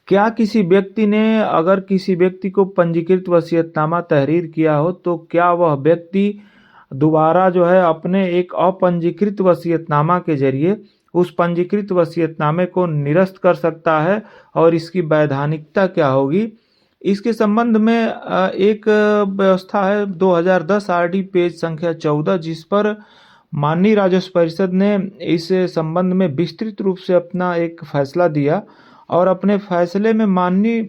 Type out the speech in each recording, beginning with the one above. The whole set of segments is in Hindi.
क्या किसी व्यक्ति ने अगर किसी व्यक्ति को पंजीकृत वसीयतनामा तहरीर किया हो तो क्या वह व्यक्ति दोबारा जो है अपने एक अपंजीकृत वसीयतनामा के जरिए उस पंजीकृत वसीयतनामे को निरस्त कर सकता है और इसकी वैधानिकता क्या होगी? इसके संबंध में एक व्यवस्था है 2010 आरडी पेज संख्या 14, जिस पर माननीय राजस्व परिषद ने इस संबंध में विस्तृत रूप से अपना एक फैसला दिया और अपने फैसले में माननीय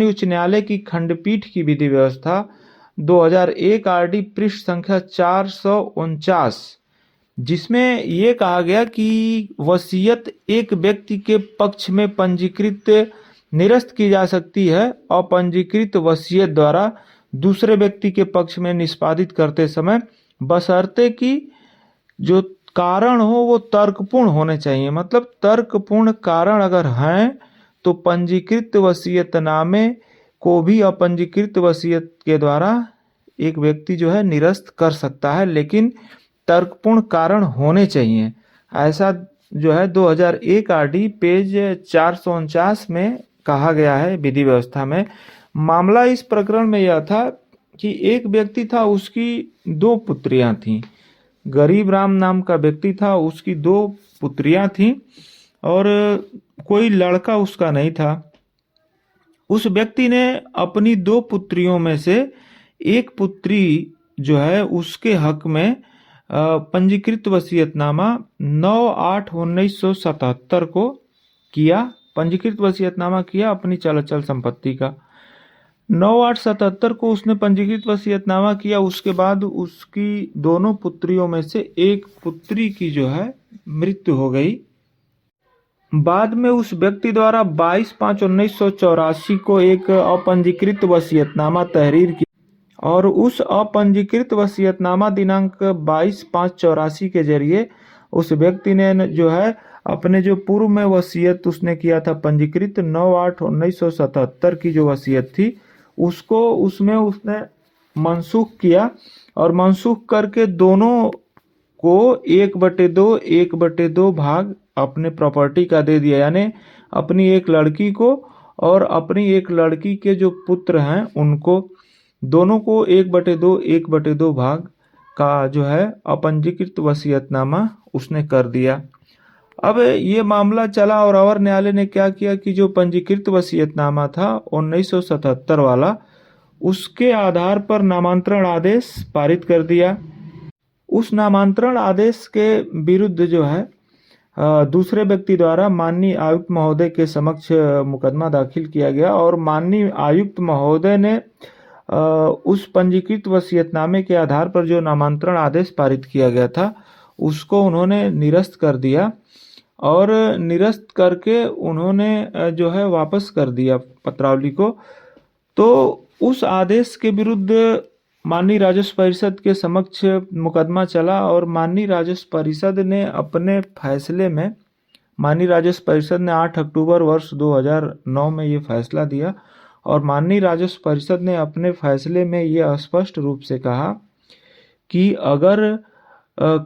उच्च न्यायालय की खंडपीठ की विधि व्यवस्था 2001 आरडी पृष्ठ संख्या 449, जिसमें ये कहा गया कि वसीयत एक व्यक्ति के पक्ष में पंजीकृत निरस्त की जा सकती है अपंजीकृत वसीयत द्वारा दूसरे व्यक्ति के पक्ष में निष्पादित करते समय, बशर्ते कि जो कारण हो वो तर्कपूर्ण होने चाहिए। मतलब तर्कपूर्ण कारण अगर हैं तो पंजीकृत वसीयतनामे को भी अपंजीकृत वसीयत के द्वारा एक व्यक्ति जो है निरस्त कर सकता है, लेकिन तर्कपूर्ण कारण होने चाहिए। ऐसा जो है 2001 आरडी पेज 449 में कहा गया है विधि व्यवस्था में। मामला इस प्रकरण में यह था कि एक व्यक्ति था, उसकी 2 पुत्रियां थीं। गरीब राम नाम का व्यक्ति था, उसकी 2 पुत्रियां थीं और कोई लड़का उसका नहीं था। उस व्यक्ति ने अपनी 2 पुत्रियों में से एक पुत्री जो है उसके हक में पंजीकृत वसीयतनामा 9/8/1977 को किया। पंजीकृत वसीयतनामा किया अपनी चल संपत्ति का। 9/8/77 को उसने पंजीकृत वसीयतनामा किया। उसके बाद उसकी दोनों पुत्रियों में से एक पुत्री की जो है मृत्यु हो गई। बाद में उस व्यक्ति द्वारा 22/5/1984 को एक अपंजीकृत वसीयतनामा तहरीर किया और उस अपंजीकृत वसीयतनामा दिनांक 22/5/84 के जरिए उस व्यक्ति ने जो है अपने जो पूर्व में वसीयत उसने किया था पंजीकृत 9/8/1977 की जो वसीयत थी उसको उसमें उसने मनसूख किया और मनसूख करके दोनों को 1/2 भाग अपने प्रॉपर्टी का दे दिया। यानी अपनी एक लड़की को और अपनी एक लड़की के जो पुत्र हैं उनको दोनों को 1/2 भाग का जो है अपंजीकृत वसीयतनामा उसने कर दिया। अब ये मामला चला और अवर न्यायालय ने क्या किया कि जो पंजीकृत वसीयतनामा था 1977 वाला, उसके आधार पर नामांतरण आदेश पारित कर दिया। उस नामांतरण आदेश के विरुद्ध जो है दूसरे व्यक्ति द्वारा माननीय आयुक्त महोदय के समक्ष मुकदमा दाखिल किया गया और माननीय आयुक्त महोदय ने उस पंजीकृत वसीयतनामे के आधार पर जो नामांतरण आदेश पारित किया गया था उसको उन्होंने निरस्त कर दिया और निरस्त करके उन्होंने जो है वापस कर दिया पत्रावली को। तो उस आदेश के विरुद्ध माननीय राजस्व परिषद के समक्ष मुकदमा चला और माननीय राजस्व परिषद ने अपने फैसले में माननीय राजस्व परिषद ने 8 अक्टूबर वर्ष 2009 में ये फैसला दिया और माननीय राजस्व परिषद ने अपने फैसले में ये स्पष्ट रूप से कहा कि अगर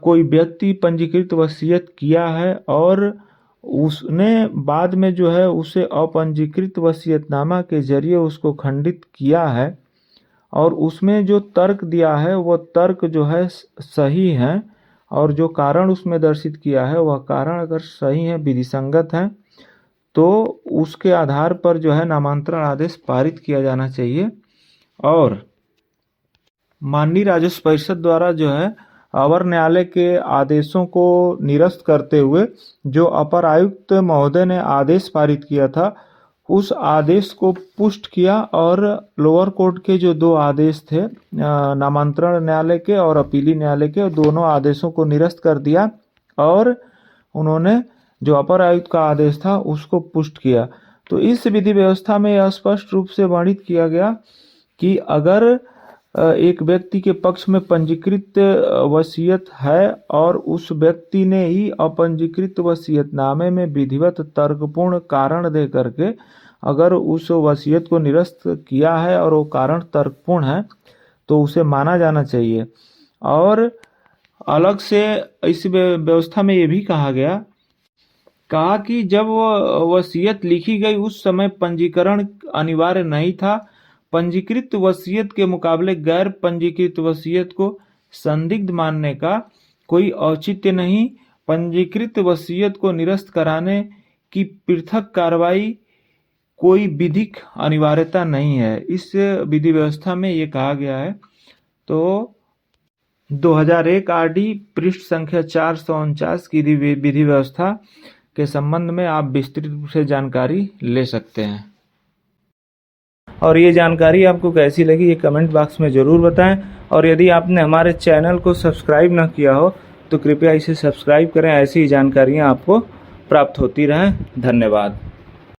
कोई व्यक्ति पंजीकृत वसीयत किया है और उसने बाद में जो है उसे अपंजीकृत वसीयतनामा के जरिए उसको खंडित किया है और उसमें जो तर्क दिया है वह तर्क जो है सही है और जो कारण उसमें दर्शित किया है वह कारण अगर सही है, विधि संगत है, तो उसके आधार पर जो है नामांतरण आदेश पारित किया जाना चाहिए। और माननीय राजस्व परिषद द्वारा जो है अवर न्यायालय के आदेशों को निरस्त करते हुए जो अपर आयुक्त महोदय ने आदेश पारित किया था उस आदेश को पुष्ट किया और लोअर कोर्ट के जो 2 आदेश थे नामांतरण न्यायालय के और अपीली न्यायालय के, दोनों आदेशों को निरस्त कर दिया और उन्होंने जो अपर आयुक्त का आदेश था उसको पुष्ट किया। तो इस विधि व्यवस्था में यह स्पष्ट रूप से वर्णित किया गया कि अगर एक व्यक्ति के पक्ष में पंजीकृत वसीयत है और उस व्यक्ति ने ही अपंजीकृत वसीयतनामे में विधिवत तर्कपूर्ण कारण दे करके अगर उस वसीयत को निरस्त किया है और वो कारण तर्कपूर्ण है तो उसे माना जाना चाहिए। और अलग से इस व्यवस्था में ये भी कहा गया कहा कि जब वसीयत लिखी गई उस समय पंजीकरण अनिवार्य नहीं था। पंजीकृत वसीयत के मुकाबले गैर पंजीकृत वसीयत को संदिग्ध मानने का कोई औचित्य नहीं। पंजीकृत वसीयत को निरस्त कराने की पृथक कार्रवाई कोई विधिक अनिवार्यता नहीं है। इस विधि व्यवस्था में ये कहा गया है। तो 2001 आरडी पृष्ठ संख्या 449 की विधि व्यवस्था के संबंध में आप विस्तृत रूप से जानकारी ले सकते हैं। और ये जानकारी आपको कैसी लगी ये कमेंट बॉक्स में ज़रूर बताएं। और यदि आपने हमारे चैनल को सब्सक्राइब न किया हो तो कृपया इसे सब्सक्राइब करें। ऐसी जानकारियाँ आपको प्राप्त होती रहें। धन्यवाद।